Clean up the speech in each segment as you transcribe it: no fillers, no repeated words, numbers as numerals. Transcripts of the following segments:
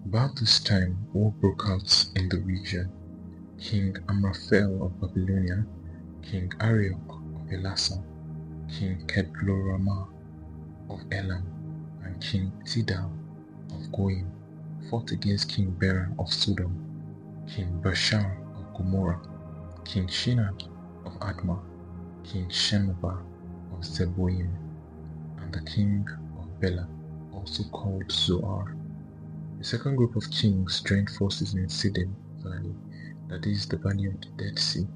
About this time, war broke out in the region. King Amraphel of Babylonia, King Arioch of Elasa, King Kedorlaomer of Elam, and King Tidal of Goyim fought against King Bera of Sodom, King Bashar of Gomorrah, King Shinab of Admah, King Shemaba of Zeboim, and the king of Bela, also called Zoar. The second group of kings joined forces in Siddim Valley, that is, the valley of the Dead Sea.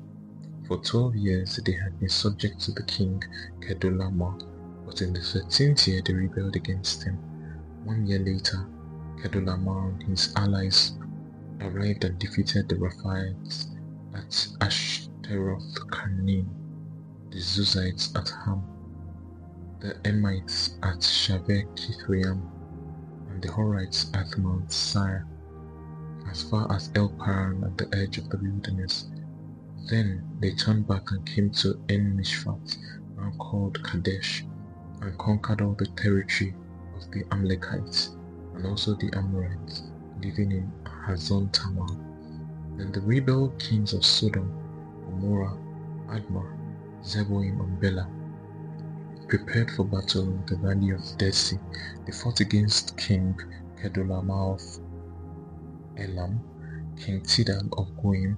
For 12 years they had been subject to the king Kedorlaomer, but in the 13th year they rebelled against him. 1 year later, Kedorlaomer and his allies arrived and defeated the Rephaites at Ashtaroth Karnaim, the Zuzites at Ham, the Emites at Shaveh Kithream, and the Horites at Mount Seir, as far as El Paran at the edge of the wilderness. Then they turned back and came to En Mishpat, now called Kadesh, and conquered all the territory of the Amalekites, and also the Amorites, living in Hazon Tamar. Then the rebel kings of Sodom, Gomorrah, Admah, Zeboim, and Bela prepared for battle in the valley of the Dead Sea. They fought against King Kedorlaomer of Elam, King Tidal of Goyim,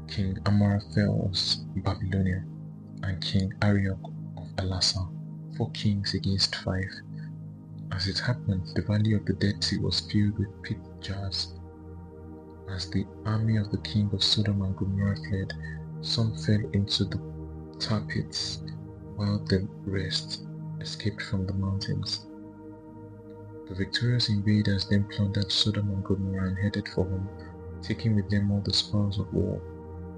King Amraphel of Babylonia, and King Arioch of Elasa, 4 kings against 5. As it happened, the valley of the Dead Sea was filled with pit jars. As the army of the king of Sodom and Gomorrah fled, some fell into the tar pits, while the rest escaped from the mountains. The victorious invaders then plundered Sodom and Gomorrah and headed for home, taking with them all the spoils of war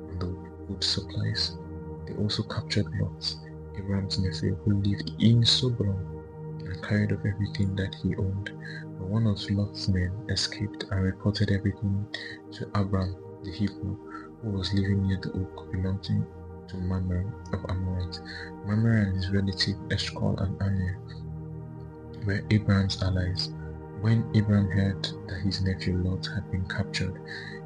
and the wood supplies. They also captured Lot, Abram's nephew, who lived in Sodom, and carried off everything that he owned. But one of Lot's men escaped and reported everything to Abram the Hebrew, who was living near the oak belonging to Mamre of Amorites. Mamre and his relative Eshcol and Aner were Abram's allies. When Abram heard that his nephew Lot had been captured,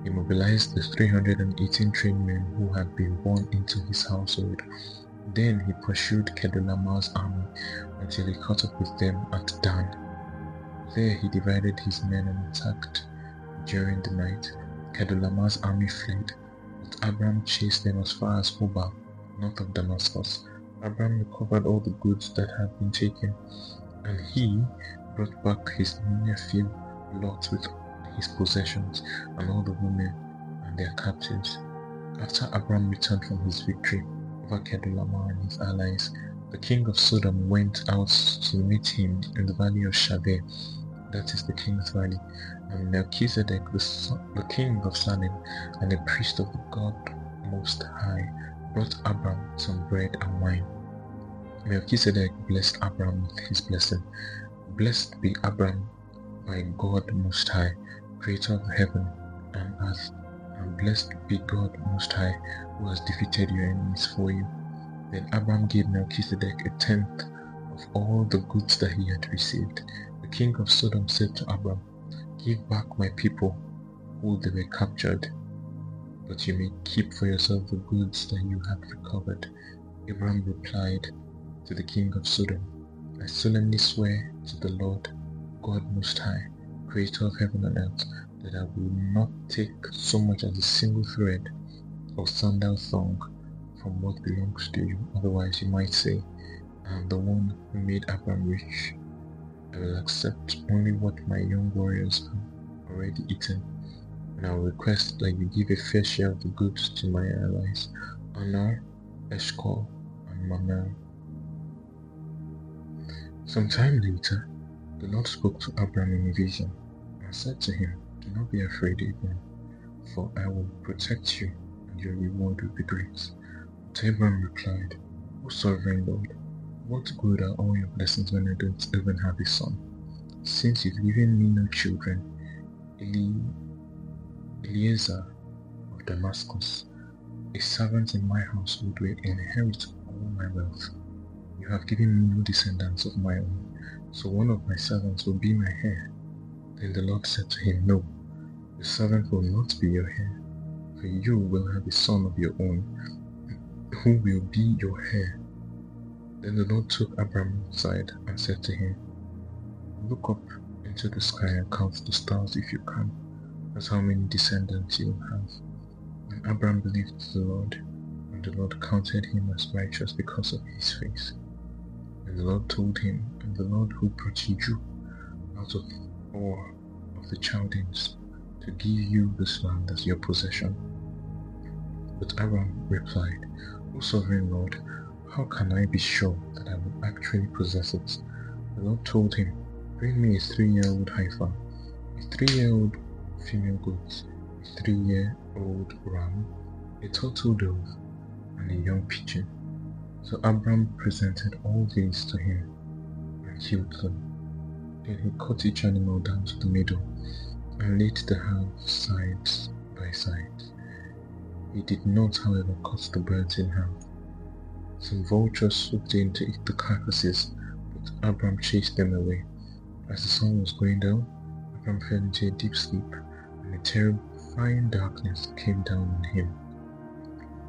he mobilized the 318 trained men who had been born into his household. Then he pursued Kedorlaomer's army until he caught up with them at Dan. There he divided his men and attacked during the night. Kedorlaomer's army fled, but Abram chased them as far as Hobah, north of Damascus. Abram recovered all the goods that had been taken, and he brought back his nephew Lot with his possessions and all the women and their captives. After Abram returned from his victory over Kedorlaomer and his allies, the king of Sodom went out to meet him in the valley of Shaveh, that is the king's valley, and Melchizedek, the king of Salem and a priest of the God Most High, brought Abram some bread and wine. Melchizedek blessed Abram with his blessing. Blessed be Abram by God Most High, creator of heaven and earth, and blessed be God Most High, who has defeated your enemies for you. Then Abram gave Melchizedek 1/10 of all the goods that he had received. The king of Sodom said to Abram, "Give back my people who they were captured, but you may keep for yourself the goods that you have recovered." Abram replied to the king of Sodom, "I solemnly swear to the Lord, God Most High, creator of heaven and earth, that I will not take so much as a single thread or sandal thong from what belongs to you. Otherwise you might say, I am the one who made Abram rich. I will accept only what my young warriors have already eaten, and I will request that you give a fair share of the goods to my allies, Anar, Eshcol, and Mamre." Some time later, the Lord spoke to Abram in a vision and said to him, "Do not be afraid, Abram, for I will protect you, and your reward will be great." But Abram replied, "O sovereign Lord, what good are all your blessings when I don't even have a son? Since you've given me no children, Eliezer of Damascus, a servant in my household, will inherit all my wealth. You have given me no descendants of my own, so one of my servants will be my heir." Then the Lord said to him, "No, Your servant will not be your heir, for you will have a son of your own, who will be your heir. Then the Lord took Abram aside and said to him, Look up into the sky and count the stars if you can. That's how many descendants you will have. And Abram believed the Lord, and the Lord counted him as righteous because of his faith. And the Lord told him, And the Lord who brought you out of Ur of the Chaldeans, to give you this land as your possession. But Abram replied, O sovereign Lord, how can I be sure that I will actually possess it? The Lord told him, Bring me a 3-year-old heifer, a 3-year-old female goat, a 3-year-old ram, a turtle dove, and a young pigeon. So Abram presented all these to him and killed them. Then he cut each animal down to the middle and laid the halves side by side. He did not, however, cut the birds in half. Some vultures swooped in to eat the carcasses, but Abram chased them away. As the sun was going down, Abram fell into a deep sleep, and a terrifying darkness came down on him.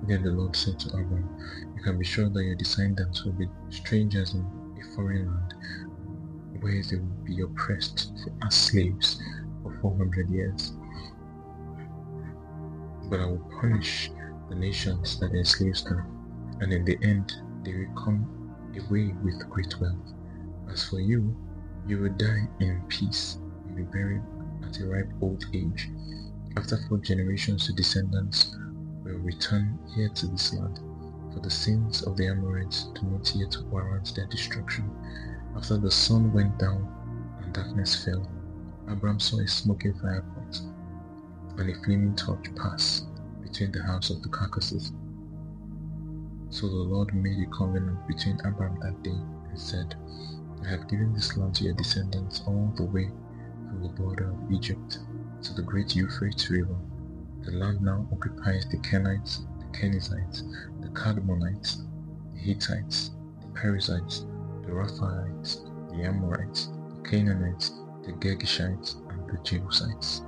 Then the Lord said to Abram, You can be sure that your descendants will be strangers in a foreign land, where they will be oppressed as slaves for 400 years. But I will punish the nations that enslave them, and in the end they will come away with great wealth. As for you, you will die in peace and be buried at a ripe old age. After 4 generations, the descendants will return here to this land, for the sins of the Amorites do not yet warrant their destruction. After the sun went down and darkness fell, Abram saw a smoking firepot and a flaming torch pass between the halves of the carcasses. So the Lord made a covenant between Abram that day and said, I have given this land to your descendants all the way from the border of Egypt to the great Euphrates River. The land now occupies the Kenites, the Kenizzites, the Kadmonites, the Hittites, the Perizzites, the Rephaites, the Amorites, the Canaanites, the Girgashites, and the Jebusites.